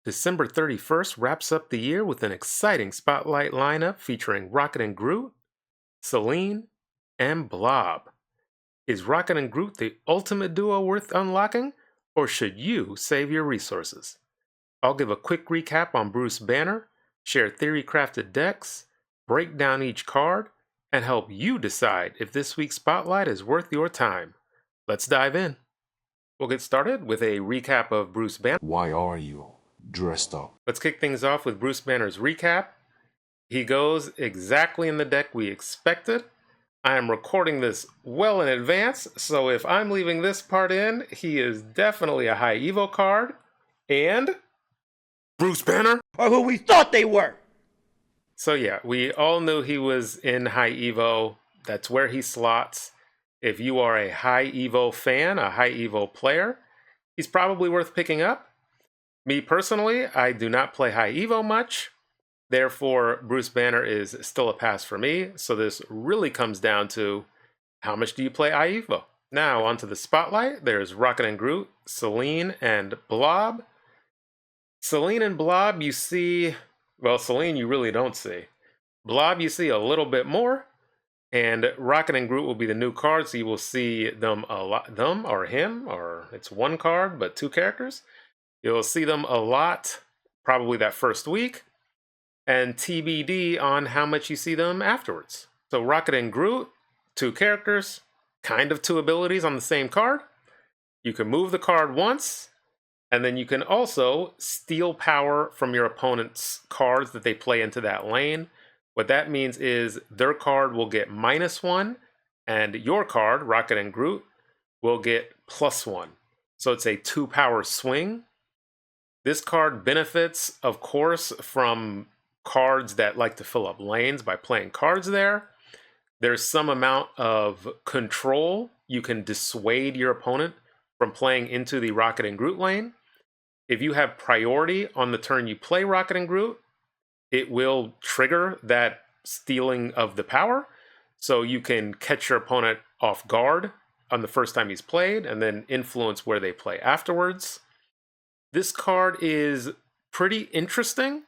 December 31st wraps up the year with an exciting spotlight lineup featuring Rocket and Groot, Selene, and Blob. Is Rocket and Groot the ultimate duo worth unlocking, or should you save your resources? I'll give a quick recap on Bruce Banner, share theory-crafted decks, break down each card, and help you decide if this week's spotlight is worth your time. Let's dive in. We'll get started with a recap of Bruce Banner. Why are you dressed up? Let's kick things off with Bruce Banner's recap. He goes exactly in the deck we expected. I am recording this well in advance, so if I'm leaving this part in, he is definitely a high Evo card. And Bruce Banner Or who we thought they were. So yeah, we all knew he was in high Evo. That's where he slots. If you are a high Evo fan, a high Evo player, he's probably worth picking up. Me personally, I do not play high Evo much. Therefore, Bruce Banner is still a pass for me. So this really comes down to how much do you play high Evo? Now onto the spotlight. There's Rocket and Groot, Selene, and Blob. Selene and Blob you see, well, Selene you really don't see. Blob you see a little bit more. And Rocket and Groot will be the new cards, so you will see them a lot. Them or him, or it's one card but two characters. You'll see them a lot, probably that first week, and TBD on how much you see them afterwards. So Rocket and Groot, two characters, kind of two abilities on the same card. You can move the card once, and then you can also steal power from your opponent's cards that they play into that lane. What that means is their card will get -1, and your card, Rocket and Groot, will get +1. So it's a 2-power swing. This card benefits, of course, from cards that like to fill up lanes by playing cards there. There's some amount of control. You can dissuade your opponent from playing into the Rocket and Groot lane. If you have priority on the turn you play Rocket and Groot, it will trigger that stealing of the power. So you can catch your opponent off guard on the first time he's played and then influence where they play afterwards. This card is pretty interesting.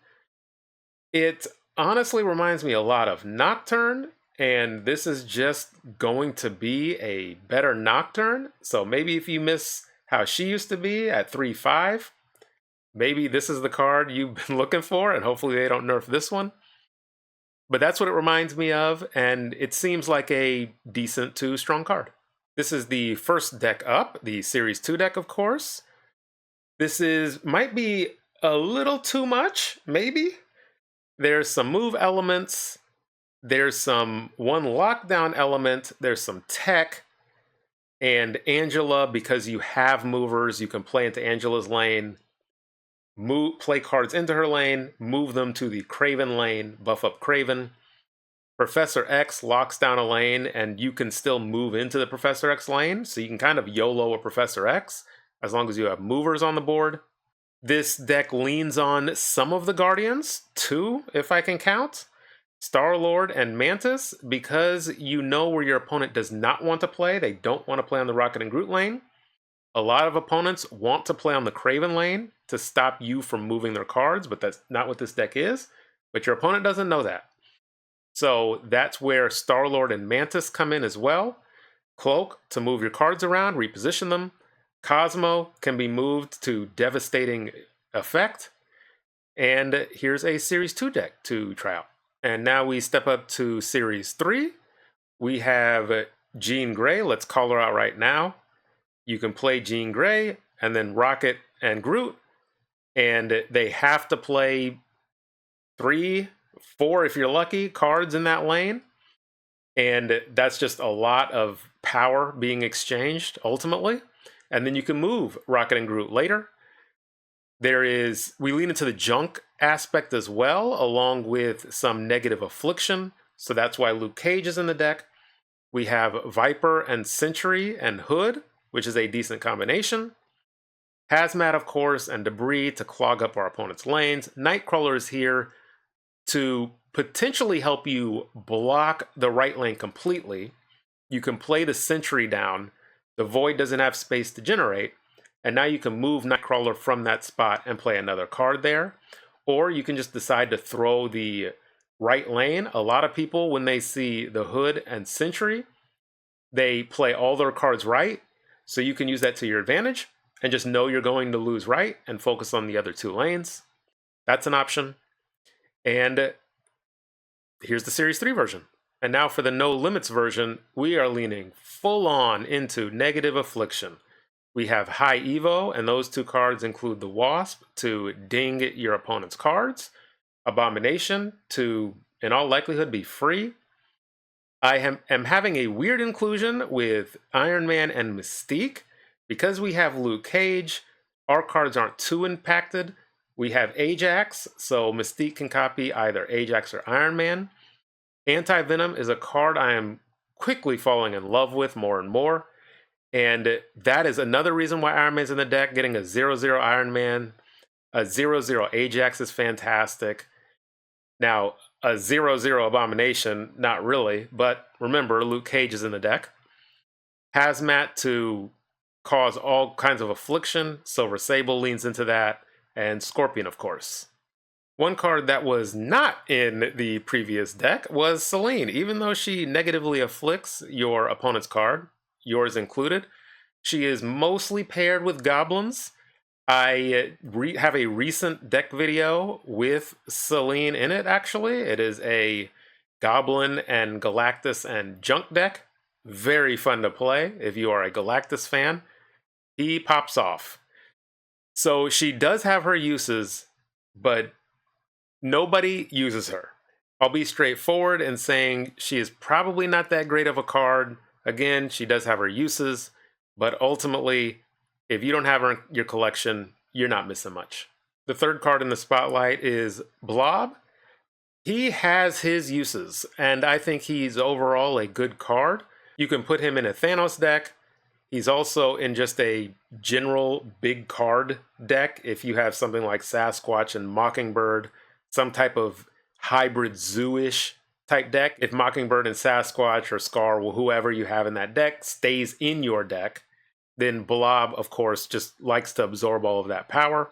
It honestly reminds me a lot of Nocturne, and this is just going to be a better Nocturne. So maybe if you miss how she used to be at 3-5, maybe this is the card you've been looking for, and hopefully they don't nerf this one. But that's what it reminds me of, and it seems like a decent to strong card. This is the first deck up, the Series 2 deck, of course. This might be a little too much, maybe. There's some move elements. There's some one lockdown element. There's some tech. And Angela, because you have movers, you can play into Angela's lane. Play cards into her lane, move them to the Craven lane, buff up Craven. Professor X locks down a lane, and you can still move into the Professor X lane, so you can kind of YOLO a Professor X, as long as you have movers on the board. This deck leans on some of the Guardians, 2, if I can count. Star-Lord and Mantis, because you know where your opponent does not want to play. They don't want to play on the Rocket and Groot lane. A lot of opponents want to play on the Craven lane to stop you from moving their cards, but that's not what this deck is. But your opponent doesn't know that. So that's where Star-Lord and Mantis come in as well. Cloak to move your cards around, reposition them. Cosmo can be moved to devastating effect. And here's a Series 2 deck to try out. And now we step up to Series 3. We have Jean Grey. Let's call her out right now. You can play Jean Grey and then Rocket and Groot, and they have to play 3, 4, if you're lucky, cards in that lane. And that's just a lot of power being exchanged ultimately. And then you can move Rocket and Groot later. We lean into the junk aspect as well, along with some negative affliction. So that's why Luke Cage is in the deck. We have Viper and Sentry and Hood, which is a decent combination. Hazmat, of course, and Debris to clog up our opponent's lanes. Nightcrawler is here to potentially help you block the right lane completely. You can play the Sentry down. The Void doesn't have space to generate. And now you can move Nightcrawler from that spot and play another card there. Or you can just decide to throw the right lane. A lot of people, when they see the Hood and Sentry, they play all their cards right. So you can use that to your advantage and just know you're going to lose right and focus on the other 2 lanes. That's an option. And here's the Series 3 version. And now for the No Limits version, we are leaning full on into Negative Affliction. We have High Evo, and those 2 cards include the Wasp to ding your opponent's cards, Abomination to, in all likelihood, be free. I am having a weird inclusion with Iron Man and Mystique. Because we have Luke Cage, our cards aren't too impacted. We have Ajax, so Mystique can copy either Ajax or Iron Man. Anti-Venom is a card I am quickly falling in love with more and more. And that is another reason why Iron Man's in the deck. Getting a 0/0 Iron Man, a 0/0 Ajax is fantastic. Now, a 0/0 Abomination, not really, but remember, Luke Cage is in the deck. Hazmat to cause all kinds of affliction, Silver Sable leans into that, and Scorpion, of course. One card that was not in the previous deck was Selene. Even though she negatively afflicts your opponent's card, yours included, she is mostly paired with goblins. I have a recent deck video with Selene in it, actually. It is a Goblin and Galactus and Junk deck. Very fun to play if you are a Galactus fan. He pops off. So she does have her uses, but nobody uses her. I'll be straightforward in saying she is probably not that great of a card. Again, she does have her uses, but ultimately, if you don't have her in your collection, you're not missing much. The third card in the spotlight is Blob. He has his uses, and I think he's overall a good card. You can put him in a Thanos deck. He's also in just a general big card deck. If you have something like Sasquatch and Mockingbird, some type of hybrid zoo-ish type deck. If Mockingbird and Sasquatch or Scar, or whoever you have in that deck, stays in your deck, then Blob, of course, just likes to absorb all of that power.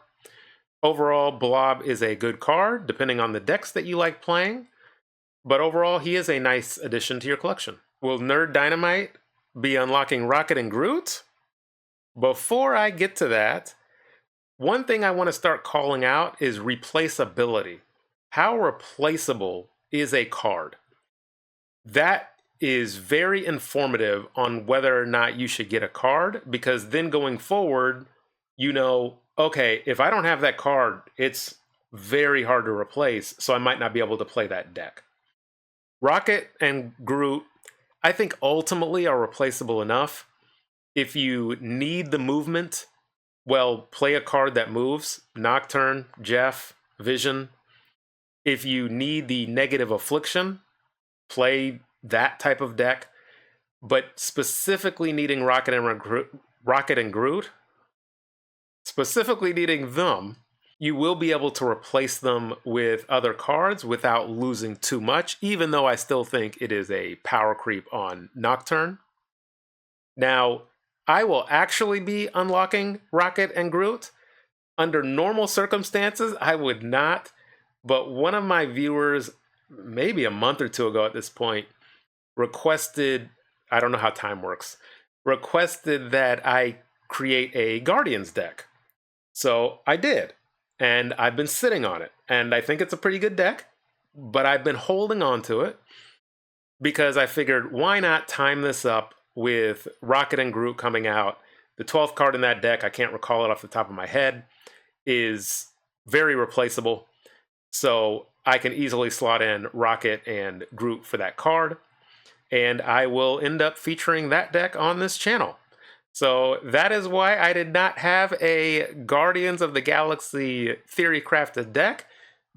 Overall, Blob is a good card, depending on the decks that you like playing. But overall, he is a nice addition to your collection. Will Nerd Dynamite be unlocking Rocket and Groot? Before I get to that, one thing I want to start calling out is replaceability. How replaceable is a card? That is very informative on whether or not you should get a card, because then going forward, you know, okay, if I don't have that card, it's very hard to replace, so I might not be able to play that deck. Rocket and Groot, I think ultimately are replaceable enough. If you need the movement, well, play a card that moves. Nocturne, Jeff, Vision. If you need the negative affliction, play that type of deck. But specifically needing Rocket and Groot, specifically needing them, you will be able to replace them with other cards without losing too much, even though I still think it is a power creep on Nocturne. Now, I will actually be unlocking Rocket and Groot. Under normal circumstances, I would not, but one of my viewers, maybe a month or two ago at this point, requested, I don't know how time works, requested that I create a Guardians deck. So I did, and I've been sitting on it, and I think it's a pretty good deck, but I've been holding on to it because I figured, why not time this up with Rocket and Groot coming out? The 12th card in that deck, I can't recall it off the top of my head, is very replaceable. So I can easily slot in Rocket and Groot for that card. And I will end up featuring that deck on this channel. So that is why I did not have a Guardians of the Galaxy Theory Crafted deck,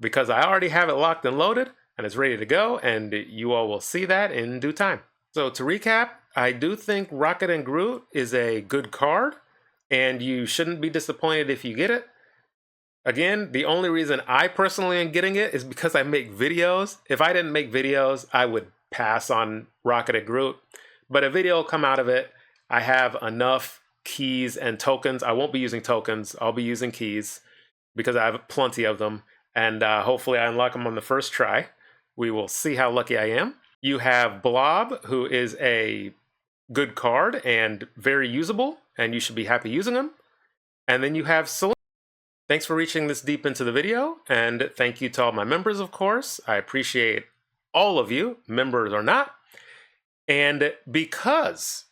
because I already have it locked and loaded and it's ready to go, and you all will see that in due time. So to recap, I do think Rocket and Groot is a good card, and you shouldn't be disappointed if you get it. Again, the only reason I personally am getting it is because I make videos. If I didn't make videos, I would pass on Rocket and Groot, but a video will come out of it. I have enough keys and tokens. I won't be using tokens. I'll be using keys because I have plenty of them. And hopefully I unlock them on the first try. We will see how lucky I am. You have Blob, who is a good card and very usable, and you should be happy using them. And then you have Selene. Thanks for reaching this deep into the video, and thank you to all my members, of course. I appreciate all of you, members or not. And because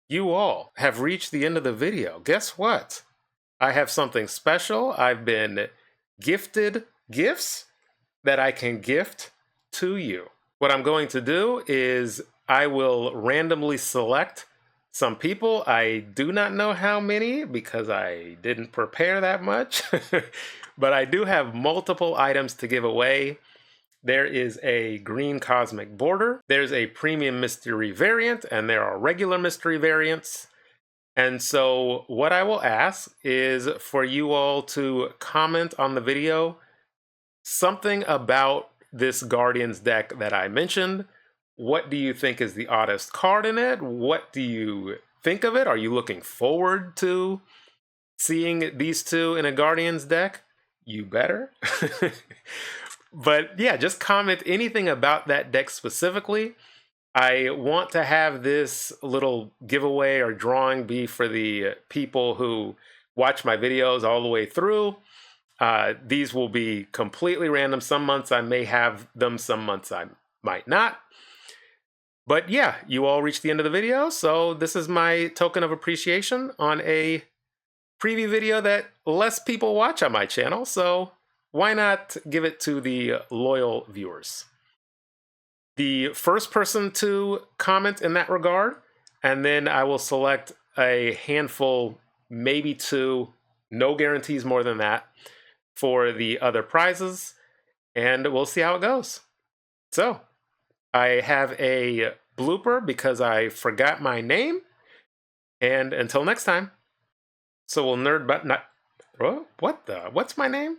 you all have reached the end of the video, guess what? I have something special. I've been gifted gifts that I can gift to you. What I'm going to do is I will randomly select some people. I do not know how many because I didn't prepare that much, but I do have multiple items to give away. There is a green cosmic border, there's a premium mystery variant, and there are regular mystery variants. And so what I will ask is for you all to comment on the video something about this Guardians deck that I mentioned. What do you think is the oddest card in it? What do you think of it? Are you looking forward to seeing these two in a Guardians deck? You better. But yeah, just comment anything about that deck specifically. I want to have this little giveaway or drawing be for the people who watch my videos all the way through. These will be completely random. Some months I may have them, some months I might not. But yeah, you all reached the end of the video, so this is my token of appreciation on a preview video that less people watch on my channel, so why not give it to the loyal viewers? The first person to comment in that regard, and then I will select a handful, maybe two, no guarantees more than that, for the other prizes, and we'll see how it goes. So, I have a blooper because I forgot my name, and until next time. So we'll nerd but not... What's my name?